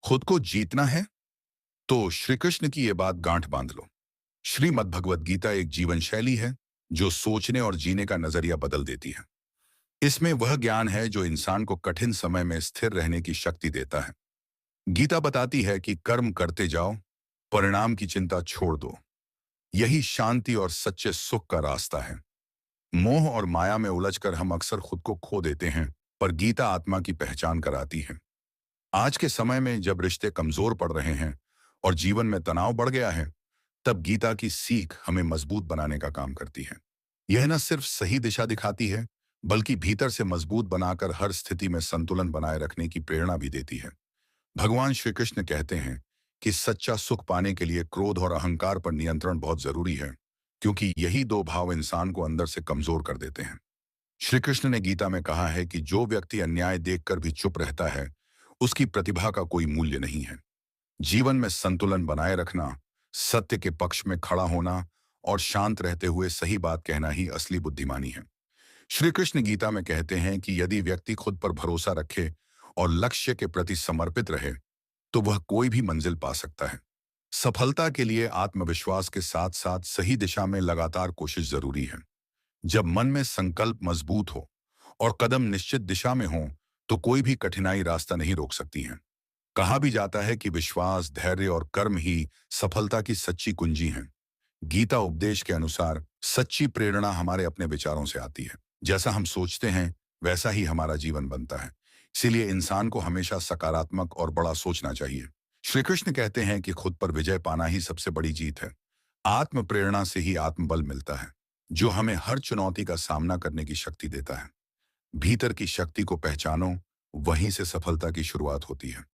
खुद को जीतना है तो श्री कृष्ण की यह बात गांठ बांध लो। श्रीमद् भगवत गीता एक जीवन शैली है जो सोचने और जीने का नजरिया बदल देती है। इसमें वह ज्ञान है जो इंसान को कठिन समय में स्थिर रहने की शक्ति देता है। गीता बताती है कि कर्म करते जाओ, परिणाम की चिंता छोड़ दो। यही शांति और सच्चे सुख का रास्ता है। मोह और माया में उलझकर हम अक्सर खुद को खो देते हैं, पर गीता आत्मा की पहचान कराती है। आज के समय में जब रिश्ते कमजोर पड़ रहे हैं और जीवन में तनाव बढ़ गया है, तब गीता की सीख हमें मजबूत बनाने का काम करती है। यह न सिर्फ सही दिशा दिखाती है, बल्कि भीतर से मजबूत बनाकर हर स्थिति में संतुलन बनाए रखने की प्रेरणा भी देती है। भगवान श्री कृष्ण कहते हैं कि सच्चा सुख पाने के लिए क्रोध और अहंकार पर नियंत्रण बहुत जरूरी है, क्योंकि यही दो भाव इंसान को अंदर से कमजोर कर देते हैं। श्री कृष्ण ने गीता में कहा है कि जो व्यक्ति अन्याय देखकर भी चुप रहता है, उसकी प्रतिभा का कोई मूल्य नहीं है। जीवन में संतुलन बनाए रखना, सत्य के पक्ष में खड़ा होना और शांत रहते हुए सही बात कहना ही असली बुद्धिमानी है। श्री कृष्ण गीता में कहते हैं कि यदि व्यक्ति खुद पर भरोसा रखे और लक्ष्य के प्रति समर्पित रहे, तो वह कोई भी मंजिल पा सकता है। सफलता के लिए आत्मविश्वास के साथ साथ सही दिशा में लगातार कोशिश जरूरी है। जब मन में संकल्प मजबूत हो और कदम निश्चित दिशा में हो, तो कोई भी कठिनाई रास्ता नहीं रोक सकती है। कहा भी जाता है कि विश्वास, धैर्य और कर्म ही सफलता की सच्ची कुंजी हैं। गीता उपदेश के अनुसार सच्ची प्रेरणा हमारे अपने विचारों से आती है। जैसा हम सोचते हैं, वैसा ही हमारा जीवन बनता है। इसीलिए इंसान को हमेशा सकारात्मक और बड़ा सोचना चाहिए। श्री कृष्ण कहते हैं कि खुद पर विजय पाना ही सबसे बड़ी जीत है। आत्म प्रेरणा से ही आत्मबल मिलता है, जो हमें हर चुनौती का सामना करने की शक्ति देता है। भीतर की शक्ति को पहचानो, वहीं से सफलता की शुरुआत होती है।